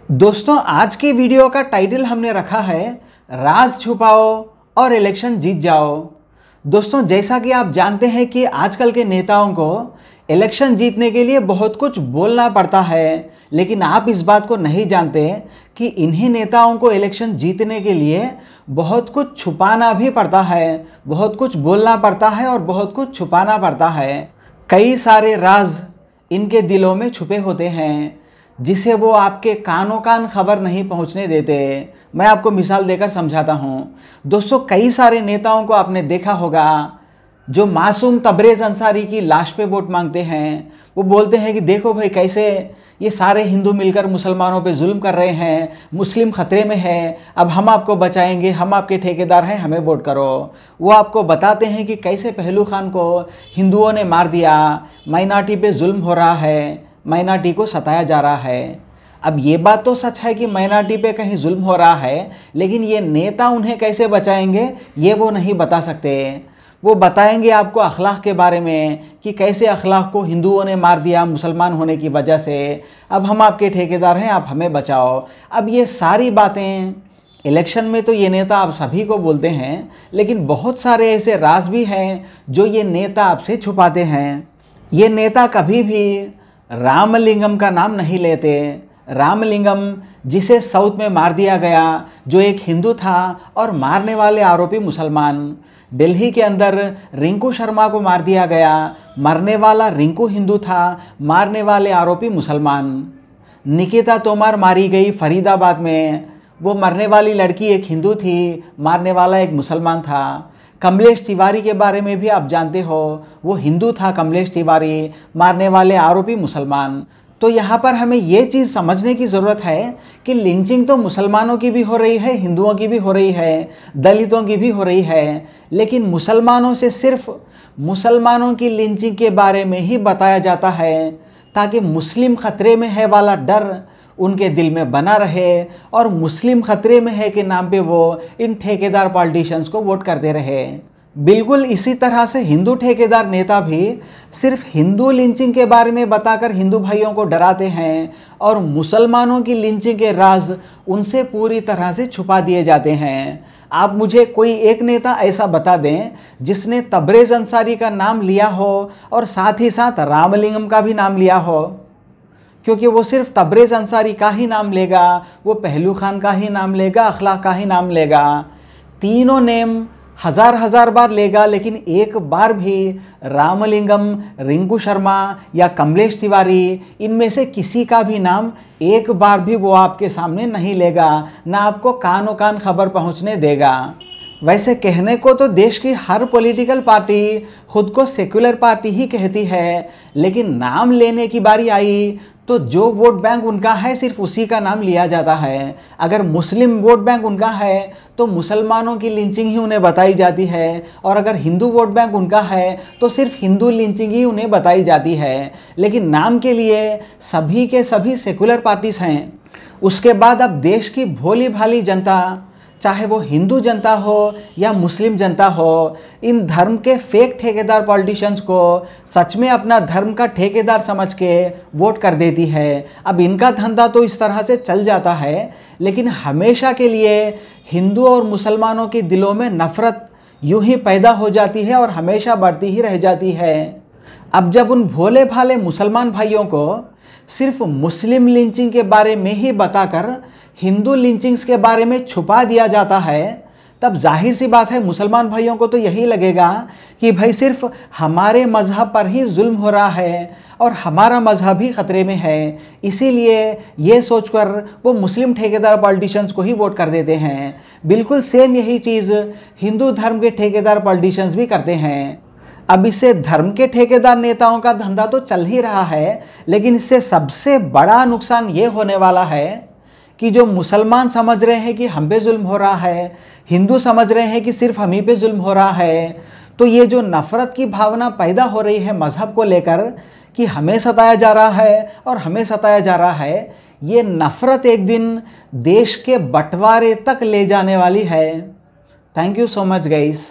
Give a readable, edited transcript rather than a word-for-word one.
दोस्तों, आज के वीडियो का टाइटल हमने रखा है राज छुपाओ और इलेक्शन जीत जाओ। दोस्तों, जैसा कि आप जानते हैं कि आजकल के नेताओं को इलेक्शन जीतने के लिए बहुत कुछ बोलना पड़ता है, लेकिन आप इस बात को नहीं जानते कि इन्हीं नेताओं को इलेक्शन जीतने के लिए बहुत कुछ छुपाना भी पड़ता है, बहुत कुछ बोलना पड़ता है और बहुत कुछ छुपाना पड़ता है। कई सारे राज इनके दिलों में छुपे होते हैं जिसे वो आपके कानों कान खबर नहीं पहुंचने देते। मैं आपको मिसाल देकर समझाता हूं। दोस्तों, कई सारे नेताओं को आपने देखा होगा जो मासूम तबरेज़ अंसारी की लाश पे वोट मांगते हैं। वो बोलते हैं कि देखो भाई, कैसे ये सारे हिंदू मिलकर मुसलमानों पे जुल्म कर रहे हैं, मुस्लिम खतरे में है, अब हम आपको बचाएंगे, हम आपके ठेकेदार हैं, हमें वोट करो। वो आपको बताते हैं कि कैसे पहलू खान को हिंदुओं ने मार दिया, माइनॉरिटी पे जुल्म हो रहा है, माइनॉरिटी को सताया जा रहा है। अब ये बात तो सच है कि माइनॉरिटी पे कहीं जुल्म हो रहा है, लेकिन ये नेता उन्हें कैसे बचाएंगे ये वो नहीं बता सकते। वो बताएंगे आपको अखलाक के बारे में कि कैसे अखलाक को हिंदुओं ने मार दिया मुसलमान होने की वजह से, अब हम आपके ठेकेदार हैं, आप हमें बचाओ। अब ये सारी बातें इलेक्शन में तो ये नेता आप सभी को बोलते हैं, लेकिन बहुत सारे ऐसे राज भी हैं जो ये नेता आपसे छुपाते हैं। ये नेता कभी भी रामलिंगम का नाम नहीं लेते। रामलिंगम, जिसे साउथ में मार दिया गया, जो एक हिंदू था और मारने वाले आरोपी मुसलमान। दिल्ली के अंदर रिंकू शर्मा को मार दिया गया, मरने वाला रिंकू हिंदू था, मारने वाले आरोपी मुसलमान। निकिता तोमर मारी गई फरीदाबाद में, वो मरने वाली लड़की एक हिंदू थी, मारने वाला एक मुसलमान था। कमलेश तिवारी के बारे में भी आप जानते हो, वो हिंदू था कमलेश तिवारी, मारने वाले आरोपी मुसलमान। तो यहाँ पर हमें ये चीज़ समझने की ज़रूरत है कि लिंचिंग तो मुसलमानों की भी हो रही है, हिंदुओं की भी हो रही है, दलितों की भी हो रही है, लेकिन मुसलमानों से सिर्फ मुसलमानों की लिंचिंग के बारे में ही बताया जाता है, ताकि मुस्लिम खतरे में है वाला डर उनके दिल में बना रहे और मुस्लिम खतरे में है के नाम पे वो इन ठेकेदार पॉलिटिशियंस को वोट करते रहे। बिल्कुल इसी तरह से हिंदू ठेकेदार नेता भी सिर्फ हिंदू लिंचिंग के बारे में बताकर हिंदू भाइयों को डराते हैं और मुसलमानों की लिंचिंग के राज उनसे पूरी तरह से छुपा दिए जाते हैं। आप मुझे कोई एक नेता ऐसा बता दें जिसने तबरेज़ अंसारी का नाम लिया हो और साथ ही साथ रामलिंगम का भी नाम लिया हो, क्योंकि वो सिर्फ तबरेज़ अंसारी का ही नाम लेगा, वो पहलू खान का ही नाम लेगा, अखलाक का ही नाम लेगा, तीनों नेम हजार बार लेगा, लेकिन एक बार भी रामलिंगम, रिंकू शर्मा या कमलेश तिवारी, इनमें से किसी का भी नाम एक बार भी वो आपके सामने नहीं लेगा, ना आपको कानों कान खबर पहुंचने देगा। वैसे कहने को तो देश की हर पॉलिटिकल पार्टी खुद को सेक्युलर पार्टी ही कहती है, लेकिन नाम लेने की बारी आई तो जो वोट बैंक उनका है सिर्फ उसी का नाम लिया जाता है। अगर मुस्लिम वोट बैंक उनका है तो मुसलमानों की लिंचिंग ही उन्हें बताई जाती है, और अगर हिंदू वोट बैंक उनका है तो सिर्फ हिंदू लिंचिंग ही उन्हें बताई जाती है। लेकिन नाम के लिए सभी के सभी सेकुलर पार्टीज हैं। उसके बाद अब देश की भोली भाली जनता, चाहे वो हिंदू जनता हो या मुस्लिम जनता हो, इन धर्म के फेक ठेकेदार पॉलिटिशियंस को सच में अपना धर्म का ठेकेदार समझ के वोट कर देती है। अब इनका धंधा तो इस तरह से चल जाता है, लेकिन हमेशा के लिए हिंदू और मुसलमानों के दिलों में नफ़रत यूं ही पैदा हो जाती है और हमेशा बढ़ती ही रह जाती है। अब जब उन भोले भाले मुसलमान भाइयों को सिर्फ मुस्लिम लिंचिंग के बारे में ही बताकर हिंदू लिंचिंग्स के बारे में छुपा दिया जाता है, तब जाहिर सी बात है मुसलमान भाइयों को तो यही लगेगा कि भाई सिर्फ हमारे मज़हब पर ही जुल्म हो रहा है और हमारा मज़हब ही ख़तरे में है। इसीलिए ये सोचकर वो मुस्लिम ठेकेदार पॉलिटिशियंस को ही वोट कर देते हैं। बिल्कुल सेम यही चीज़ हिंदू धर्म के ठेकेदार पॉलिटिशियंस भी करते हैं। अब इससे धर्म के ठेकेदार नेताओं का धंधा तो चल ही रहा है, लेकिन इससे सबसे बड़ा नुकसान ये होने वाला है कि जो मुसलमान समझ रहे हैं कि हम पे जुल्म हो रहा है, हिंदू समझ रहे हैं कि सिर्फ हम ही पे जुल्म हो रहा है, तो ये जो नफ़रत की भावना पैदा हो रही है मज़हब को लेकर कि हमें सताया जा रहा है और हमें सताया जा रहा है, ये नफ़रत एक दिन देश के बंटवारे तक ले जाने वाली है। Thank you so much guys.